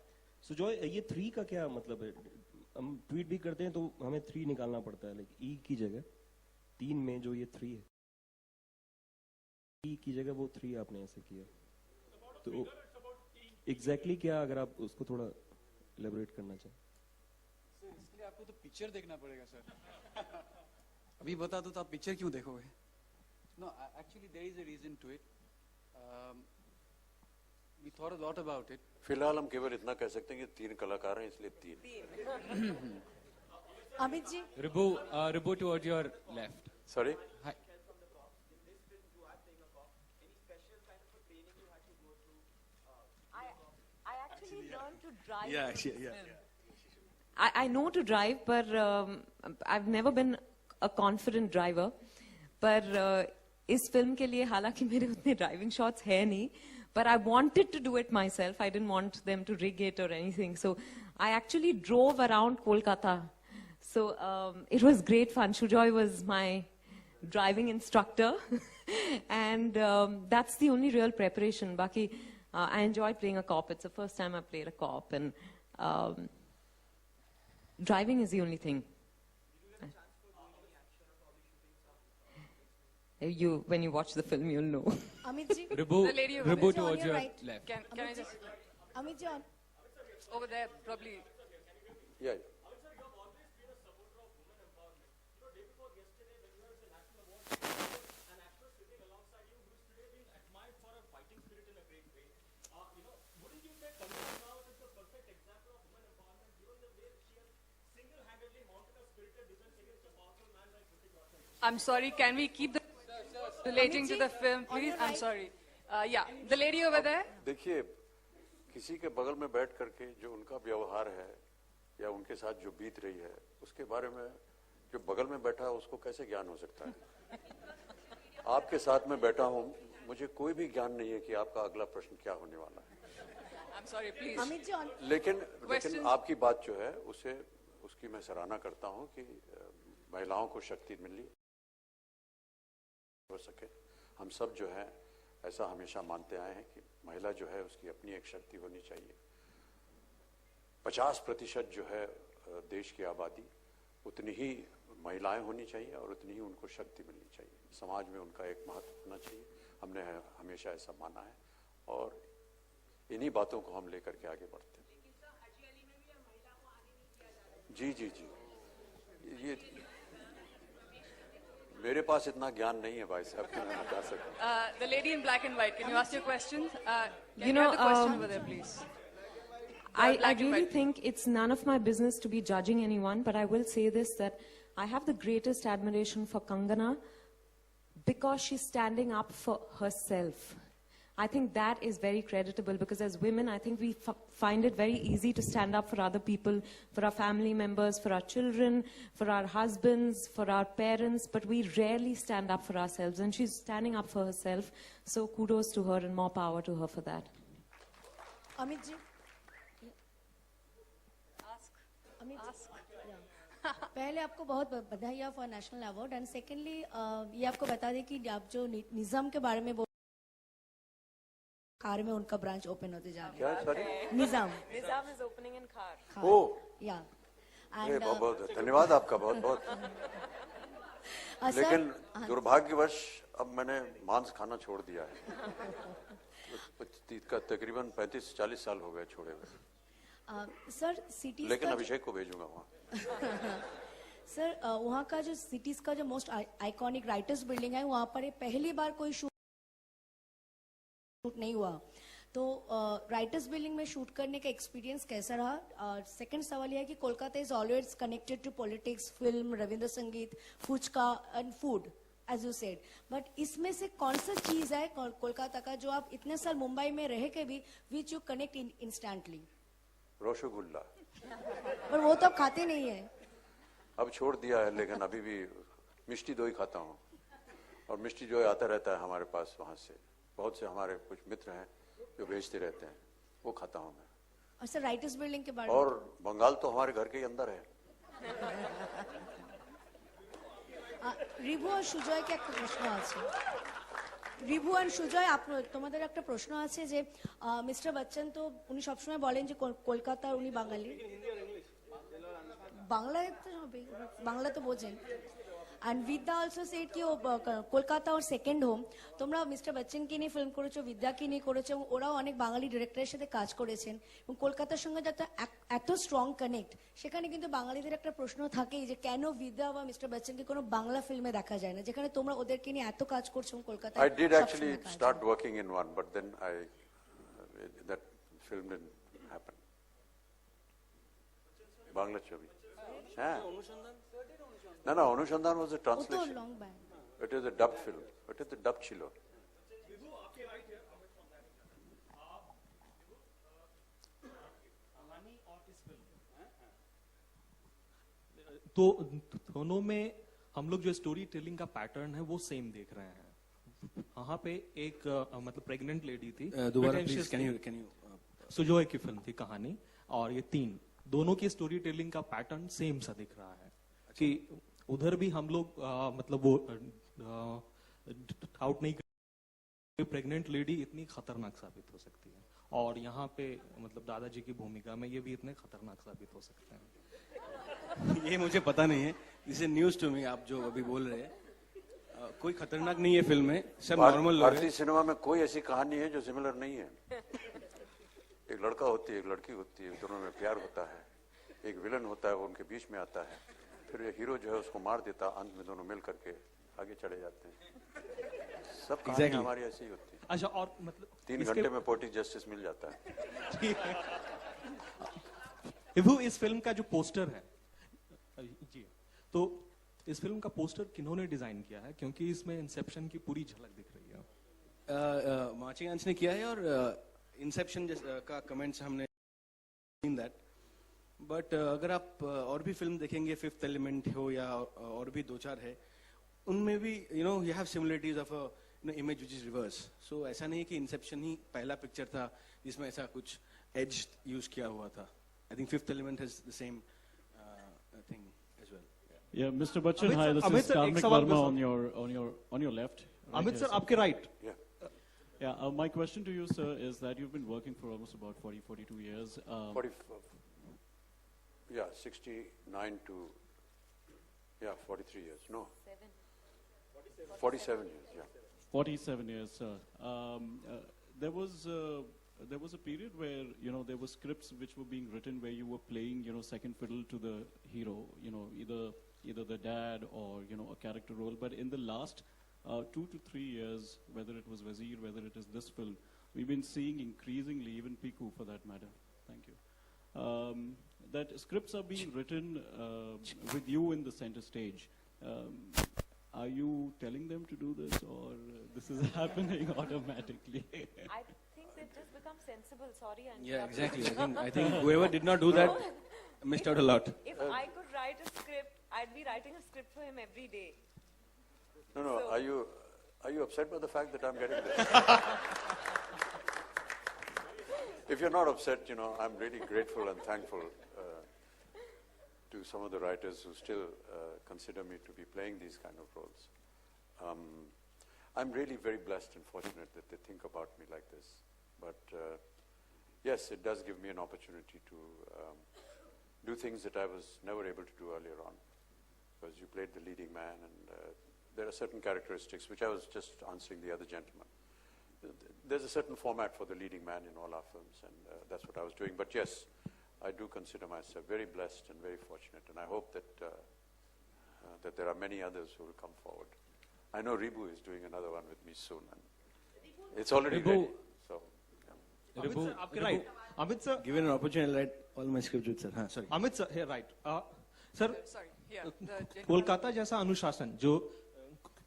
So Joy, ये 3 का क्या मतलब है? हम ट्वीट भी करते हैं तो हमें 3 निकालना पड़ता है, लेकिन E की जगह 3 में जो ये 3 है, E की जगह वो 3 आपने ऐसे किया, तो एग्जैक्टली क्या, अगर आप उसको थोड़ा एलेबोरेट करना चाहें? सर, इसके लिए आपको तो पिक्चर देखना पड़ेगा सर। अभी बता दो तो आप पिक्चर क्यों देखोगे? No, actually there is a reason to it. We thought a lot about it. फिलहाल हम केवल इतना कह सकते हैं कि 3 कलाकार हैं, इसलिए 3। Amit ji, Ribu towards your left. Sorry? Hi. I actually learned to drive. Yeah. I know to drive, but I've never been a confident driver. पर इस फिल्म के लिए हालांकि मेरे उतने ड्राइविंग शॉट्स है नहीं, but I wanted to do it myself. I didn't want them to rig it or anything. So I actually drove around Kolkata. So it was great fun. Shujoy was my driving instructor. And that's the only real preparation. Baki, I enjoy playing a cop. It's the first time I played a cop. And driving is the only thing. When you watch the film, you'll know. Amit ji, Ribu, the lady over Ribu there. towards On your right. left. Can I just... Amit ji, over there, probably. Yeah. wouldn't you say Kangana Ranaut is the perfect example of women empowerment, given the way she has single-handedly mounted a spirited defense against a powerful man like Hrithik Roshan? I'm sorry, can we keep the relating to the film, please? I'm sorry. Yeah, the lady over there. देखिए, किसी के बगल में बैठ करके जो उनका व्यवहार है या उनके साथ जो बीत रही है, उसके बारे में जो बगल में बैठा है उसको कैसे ज्ञान हो सकता है? आपके साथ में बैठा हूँ, मुझे कोई भी ज्ञान नहीं है कि आपका अगला प्रश्न क्या होने वाला है। I'm sorry, please. Amit ji लेकिन आपकी बात जो है उसकी मैं सराहना करता हूँ कि महिलाओं को शक्ति मिली हो सके। हम सब जो है ऐसा हमेशा मानते आए हैं कि महिला जो है उसकी अपनी एक शक्ति होनी चाहिए। 50% जो है देश की आबादी, उतनी ही महिलाएं होनी चाहिए और उतनी ही उनको शक्ति मिलनी चाहिए। समाज में उनका एक महत्व होना चाहिए। हमने हमेशा ऐसा माना है और इन्हीं बातों को हम लेकर के आगे बढ़ते हैं। जी जी जी, ये मेरे पास इतना ज्ञान नहीं है भाई साहब कि मैं बता सकूं। The lady in black and white, can you ask your question? You know, the question over there, please. I really think it's none of my business to be judging anyone, but I will say this, that I have the greatest admiration for Kangana because she's standing up for herself. I think that is very creditable because as women, I think we find it very easy to stand up for other people, for our family members, for our children, for our husbands, for our parents, but we rarely stand up for ourselves, and she's standing up for herself. So kudos to her and more power to her for that. Amit ji, पहले आपको बहुत बधाई for national award and secondly ये आपको बता दें कि आप जो निजाम के बारे में खार में उनका ब्रांच ओपन होते जा रहा है। निजाम इज ओपनिंग इन खार। ओ या एंड बहुत बहुत धन्यवाद आपका, बहुत बहुत। लेकिन दुर्भाग्यवश अब मैंने मांस खाना छोड़ दिया है। तकरीबन 35-40 साल हो गए छोड़े हुए। सर सिटीज, लेकिन अभिषेक को भेजूंगा वहाँ। सर वहाँ का जो सिटीज का जो मोस्ट आइकॉनिक राइटर्स बिल्डिंग है, वहाँ पर पहली बार कोई शूट नहीं हुआ, तो राइटर्स बिल्डिंग में शूट करने का एक्सपीरियंस कैसा रहा? सेकंड सवाल यह है कि Kolkata is always connected to politics, film, Rabindra Sangeet, phuchka and food as you said, but इसमें से कौन सा चीज है कोलकाता का जो आप इतने साल मुंबई में रह के भी which you connect instantly? Rasgulla. पर वो तो खाते नहीं है। अब छोड़ दिया है, लेकिन अभी भी मिष्टी दोई खाता हूँ और मिष्टी दोई आता रहता है हमारे पास। वहाँ से बहुत से हमारे कुछ मित्र हैं जो भेजते रहते हैं, वो खाता हूँ मैं। और सर राइटर्स बिल्डिंग के बारे और बंगाल तो हमारे घर के ही अंदर है। রিভু আর সুজয়কে একটা প্রশ্ন আছে। রিভু আর সুজয়, তোমাদের একটা প্রশ্ন আছে যে মিস্টার বচ্চন তো উনি সবসময় বলেন যে কলকাতার উনি বাঙালি। বাংলায় তো হবে, বাংলা তো বোঝেন। And Vidya also said कि কলকাতা ওর সেকেন্ড হোম। তোমরা মিস্টার বচ্চনকে নিয়ে ফিল্ম করেছো, বিদ্যাকে নিয়ে করেছো, এবং ওরাও অনেক বাঙালি ডিরেক্টরের সাথে কাজ করেছেন এবং কলকাতার সঙ্গে যাতে এত স্ট্রং কানেক্ট, সেখানে কিন্তু বাঙালিদের একটা প্রশ্ন থাকেই যে কেন বিদ্যা বা মিস্টার বচ্চনকে কোনো বাংলা ফিল্মে দেখা যায় না, যেখানে তোমরা ওদেরকে নিয়ে এত কাজ করছো কলকাতায়। I did actually start working in one, but then that film didn't happen. Bangla ছবি, হ্যাঁ। No, Anushandhan was a translation. It is a dubbed film. It is a dubbed chilo. तो दोनों में हम लोग जो स्टोरी टेलिंग का पैटर्न है वो सेम देख रहे हैं। वहाँ पे एक मतलब प्रेग्नेंट लेडी थी, दोबारा प्लीज, कैन यू सुजोय की फिल्म थी कहानी, और ये दोनों की स्टोरी टेलिंग का पैटर्न सेम सा दिख रहा है कि उधर भी हम लोग मतलब वो डाउट नहीं करते प्रेग्नेंट लेडी इतनी खतरनाक साबित हो सकती है, और यहाँ पे मतलब दादाजी की भूमिका में ये भी इतने खतरनाक साबित हो सकते हैं। ये मुझे पता नहीं है, this is news to me. आप जो अभी बोल रहे हैं कोई खतरनाक नहीं है फिल्म में, सब नॉर्मल लोग हैं। भारतीय सिनेमा में कोई ऐसी कहानी है जो सिमिलर नहीं है। एक लड़का होती है, एक लड़की होती है, दोनों में प्यार होता है, एक विलन होता है, वो उनके बीच में आता है, फिर ये हीरो जो है उसको मार देता, अंत में दोनों मिल करके आगे चले जाते हैं। सब कहानी हमारी ऐसी ही होती है। अच्छा, और मतलब 3 घंटे में पोएटिक जस्टिस मिल जाता है। ठीक है। विभू, इस फिल्म का जो पोस्टर है जी, तो इस फिल्म का पोस्टर किन्होंने डिजाइन किया है, क्योंकि इसमें इंसेप्शन की पूरी झलक दिख रही है। मार्चिंग आर्ट्स ने किया है और इंसेप्शन का कमेंट्स हमने seen that. बट अगर आप और भी फिल्म देखेंगे, फिफ्थ एलिमेंट हो या और भी 2-4 है, उनमें भी you have similarities of a image which is reverse. So ऐसा नहीं है कि इंसेप्शन ही पहला पिक्चर था जिसमें ऐसा कुछ एज यूज किया हुआ था. I think Fifth Element has the same thing as well. Yeah, Mr. Bachchan, hi, this Amit is sir, Karmik ek sawal Verma पूछो। on your left. Amit sir, आपके right. Yeah, my question to you, sir, is that you've been working for almost about 42 years. 69 to 43 years. No. 47 years. Yeah. 47 years, sir. There was a period where there were scripts which were being written where you were playing second fiddle to the hero, either the dad or a character role. But in the last 2 to 3 years, whether it was Wazir, whether it is this film, we've been seeing increasingly, even Piku for that matter, thank you, that scripts are being written with you in the center stage. Are you telling them to do this, or this is happening automatically? I think they've just become sensible. Sorry, I Yeah, interrupted. exactly. I think whoever did not do that missed out a lot. If I could write a script, I'd be writing a script for him every day. No. So- Are you upset by the fact that I'm getting this? If you're not upset, I'm really grateful and thankful to some of the writers who still consider me to be playing these kind of roles. I'm really very blessed and fortunate that they think about me like this. But yes, it does give me an opportunity to do things that I was never able to do earlier on, because you played the leading man, and there are certain characteristics which I was just answering the other gentleman. There's a certain format for the leading man in all our films, and that's what I was doing. But yes, I do consider myself very blessed and very fortunate, and I hope that that there are many others who will come forward. I know Ribu is doing another one with me soon, and it's already ready. So, Amit sir, आपके right. Amit sir, Given an opportunity, I'll write all my scripts with sir. Sorry. Amit sir, here right. Sir, Sorry. Yeah. The gentleman- Kolkata जैसा अनुशासन, जो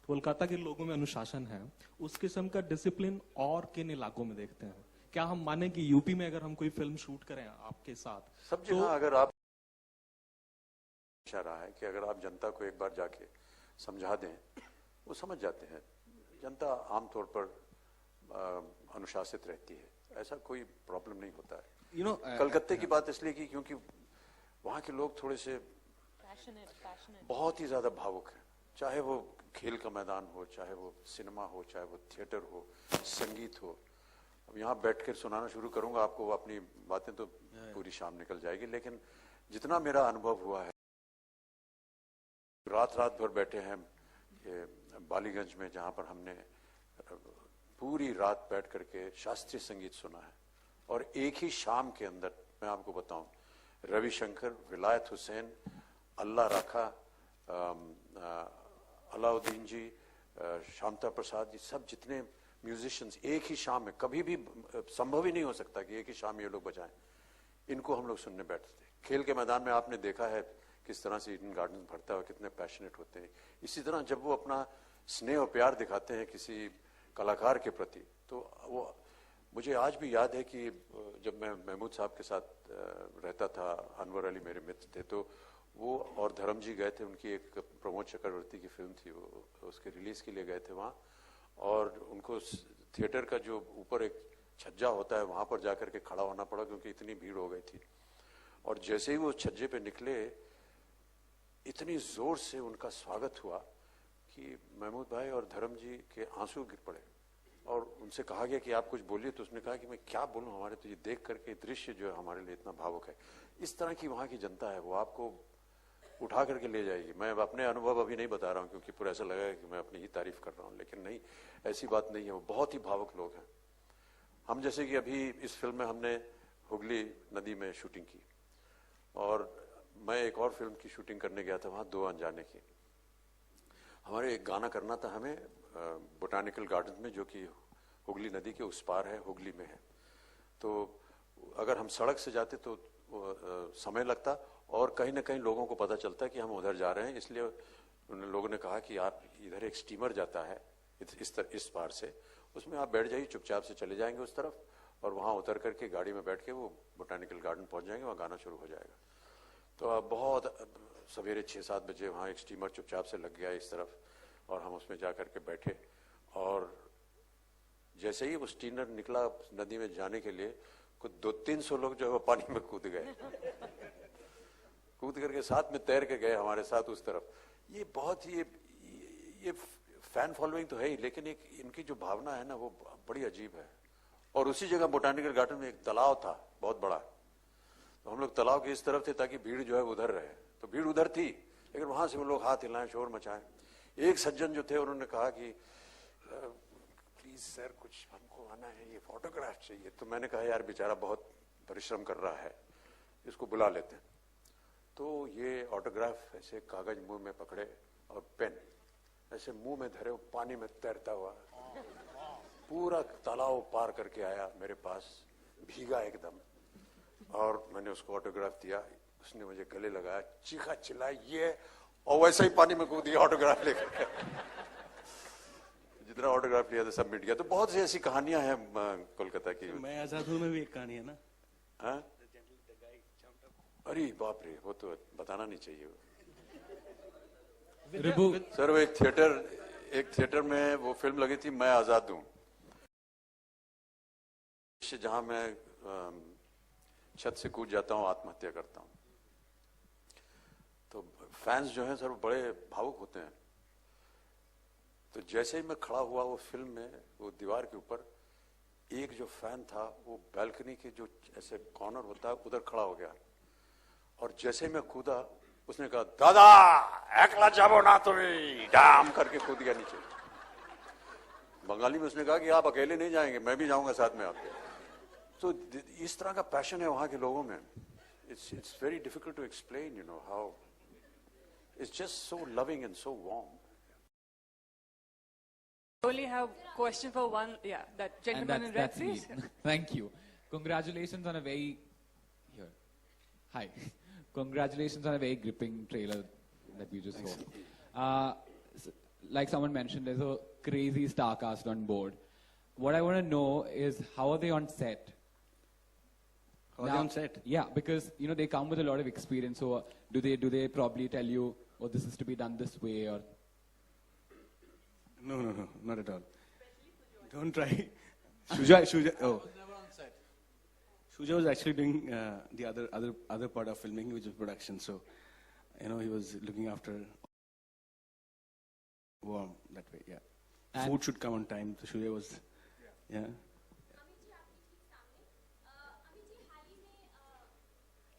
कोलकाता के लोगों में अनुशासन है, उस किस्म का डिसिप्लिन और किन इलाकों में देखते हैं? क्या हम माने कि यूपी में अगर हम कोई फिल्म शूट करें आपके साथ, सब जगह अगर आप रहा है कि अगर आप जनता को एक बार जाके समझा दें, वो समझ जाते हैं. जनता आमतौर पर अनुशासित रहती है, ऐसा कोई प्रॉब्लम नहीं होता है. कलकत्ते की बात इसलिए की क्योंकि वहाँ के लोग थोड़े से Passionate. बहुत ही ज्यादा भावुक हैं. चाहे वो खेल का मैदान हो, चाहे वो सिनेमा हो, चाहे वो थिएटर हो, संगीत हो. अब यहाँ बैठ कर सुनाना शुरू करूंगा आपको, अपनी बातें तो पूरी शाम निकल जाएगी. लेकिन जितना मेरा अनुभव हुआ है, रात भर बैठे हैं बालीगंज में, जहाँ पर हमने पूरी रात बैठ करके शास्त्रीय संगीत सुना है. और एक ही शाम के अंदर मैं आपको बताऊं, रविशंकर, विलायत हुसैन, अल्लाह राखा, अलाउद्दीन जी, शांता प्रसाद जी, सब जितने म्यूजिशियंस एक ही शाम में, कभी भी संभव ही नहीं हो सकता कि एक ही शाम ये लोग बजाएं. इनको हम लोग सुनने बैठते थे. खेल के मैदान में आपने देखा है किस तरह से ईडन गार्डन भरता है, कितने पैशनेट होते हैं. इसी तरह जब वो अपना स्नेह और प्यार दिखाते हैं किसी कलाकार के प्रति, तो वो मुझे आज भी याद है कि जब मैं महमूद साहब के साथ रहता था, अनवर अली मेरे मित्र थे, तो वो और धर्म जी गए थे, उनकी एक प्रमोद चक्रवर्ती की फिल्म थी, वो उसके रिलीज के लिए गए थे वहाँ, और उनको थिएटर का जो ऊपर एक छज्जा होता है वहाँ पर जाकर के खड़ा होना पड़ा क्योंकि इतनी भीड़ हो गई थी. और जैसे ही वो छज्जे पे निकले, इतनी जोर से उनका स्वागत हुआ कि महमूद भाई और धर्म जी के आंसू गिर पड़े. और उनसे कहा गया कि आप कुछ बोलिए, तो उसने कहा कि मैं क्या बोलूं, हमारे तो ये देख करके दृश्य जो है हमारे लिए इतना भावुक है. इस तरह की वहाँ की जनता है, वो आपको उठा करके ले जाएगी. मैं अपने अनुभव अभी नहीं बता रहा हूँ क्योंकि पूरा ऐसा लगेगा कि मैं अपनी ही तारीफ कर रहा हूँ, लेकिन नहीं, ऐसी बात नहीं है. वो बहुत ही भावुक लोग हैं. हम जैसे कि अभी इस फिल्म में हमने हुगली नदी में शूटिंग की, और मैं एक और फिल्म की शूटिंग करने गया था वहाँ, 2 अनजाने की. हमारे एक गाना करना था हमें बोटानिकल गार्डन में, जो कि हुगली नदी के उस पार है, हुगली में है। तो अगर हम सड़क से जाते तो समय लगता, और कहीं ना कहीं लोगों को पता चलता कि हम उधर जा रहे हैं। इसलिए उन लोगों ने कहा कि आप इधर एक स्टीमर जाता है इस पार से, उसमें आप बैठ जाइए, चुपचाप से चले जाएंगे उस तरफ, और वहाँ उतर करके गाड़ी में बैठ के वो बोटानिकल गार्डन पहुँच जाएंगे, वहाँ गाना शुरू हो जाएगा। तो अब बहुत सवेरे 6-7 बजे वहाँ एक स्टीमर चुपचाप से लग गया इस तरफ, और हम उसमें जा करके बैठे, और जैसे ही वो स्टीमर निकला नदी में जाने के लिए, कुछ 200-300 लोग जो है वो पानी में कूद गए। कूद करके साथ में तैर के गए हमारे साथ उस तरफ। ये बहुत ही ये फैन फॉलोइंग तो है ही, लेकिन एक इनकी जो भावना है ना वो बड़ी अजीब है। और उसी जगह बोटानिकल गार्डन में एक तालाब था बहुत बड़ा, तो हम लोग तालाब के इस तरफ थे ताकि भीड़ जो है उधर रहे। तो भीड़ उधर थी, लेकिन वहां से वो लोग हाथ हिलाएं, शोर मचाएं। एक सज्जन जो थे उन्होंने कहा कि प्लीज सर, कुछ हमको आना है, ये फोटोग्राफ चाहिए। तो मैंने कहा यार बेचारा बहुत परिश्रम कर रहा है, इसको बुला लेते हैं। तो ये ऑटोग्राफ ऐसे कागज मुंह में पकड़े और पेन ऐसे मुंह में धरे, पानी में तैरता हुआ पूरा तालाब पार करके आया मेरे पास, भीगा एकदम। और मैंने उसको ऑटोग्राफ दिया, उसने मुझे गले लगाया, चीखा चिल्लाया ये, और वैसे ही पानी में कूद दिया ऑटोग्राफ लेकर। जितना ऑटोग्राफ लिया था सब मिट गया। तो बहुत सी ऐसी कहानियां हैं कोलकाता की। मैं आजाद हूं में भी एक कहानी है ना। हाँ? अरे बाप रे, वो तो बताना नहीं चाहिए। सर वो एक थिएटर में वो फिल्म लगी थी, मैं आजाद हूं, जहां मैं छत से कूद जाता हूं, आत्महत्या करता हूं। तो फैंस जो हैं सर बड़े भावुक होते हैं। तो जैसे ही मैं खड़ा हुआ वो फिल्म में, वो दीवार के ऊपर एक जो फैन था वो बैल्कनी के जो ऐसे कॉर्नर होता है उधर खड़ा हो गया, और जैसे ही मैं कूदा उसने कहा दादा एकला जाबो ना तुम्हें, डाम करके कूद गया नीचे। बंगाली में उसने कहा कि आप अकेले नहीं जाएंगे, मैं भी जाऊंगा साथ में आपके। तो इस तरह का पैशन है वहां के लोगों में। It's very difficult to explain, you know, how it's just so loving and so warm. I only have question for one, yeah, that gentleman in red, please. Thank you. Congratulations on a very, here, hi. Congratulations on a very gripping trailer that we just saw. Like someone mentioned, there's a crazy star cast on board. What I want to know is how are they on set? How are they on set? Yeah, because you know they come with a lot of experience. So do they probably tell you, oh, this is to be done this way, or? No, not at all. Don't try. Shuja, oh. Shuja was actually doing the other part of filming, which is production. So, you know, he was looking after warm that way. Yeah, And food should come on time. So Shuja was, yeah.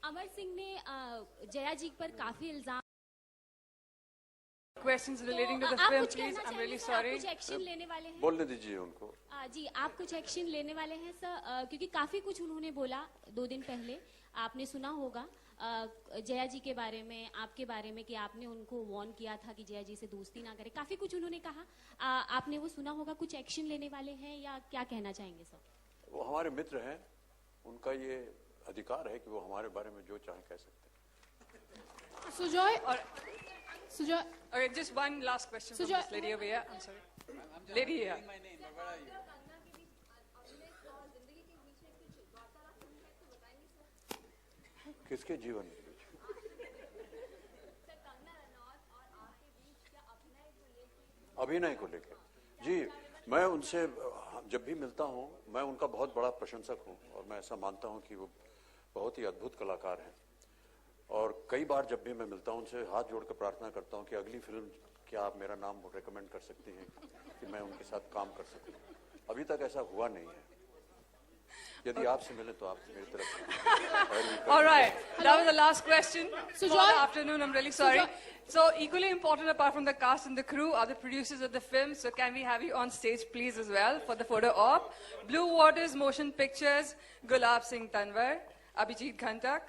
Amar Singh ने जया जी पर काफी इल्जाम। Questions relating to the film, please. I'm really sorry. कुछ action लेने वाले हैं? बोलने दीजिए उनको। जी, आप कुछ एक्शन लेने वाले हैं सर, क्योंकि काफी कुछ उन्होंने बोला 2 दिन पहले। आपने सुना होगा जया जी के बारे में, आपके बारे में, कि आपने उनको वार्न किया था कि जया जी से दोस्ती ना करें। काफी कुछ उन्होंने कहा, आपने वो सुना होगा। कुछ एक्शन लेने वाले हैं या क्या कहना चाहेंगे सर? वो हमारे मित्र हैं, उनका ये अधिकार है कि वो हमारे बारे में जो चाहे कह सकते हैं। Sujoy, okay, just one last question from this lady over here. I'm sorry. Lady here. किसके जीवन में? अभिनय को लेकर जी, मैं उनसे जब भी मिलता हूं, मैं उनका बहुत बड़ा प्रशंसक हूं, और मैं ऐसा मानता हूं कि वो बहुत ही अद्भुत कलाकार हैं। और कई बार जब भी मैं मिलता हूं उनसे हाथ जोड़कर प्रार्थना करता हूं कि अगली फिल्म क्या आप मेरा नाम रेकमेंड कर सकती हैं कि मैं उनके साथ काम कर सकूं। अभी तक ऐसा हुआ नहीं है। यदि आपसे मिले तो आप मेरी तरफ से। All right, that was the last question for the afternoon. I'm really sorry. So equally important apart from the cast and the crew are the producers of the film. So can we have you on stage please as well for the photo op? Blue Waters Motion Pictures, Gulab Singh Tanwar, Abhijit Ghantak.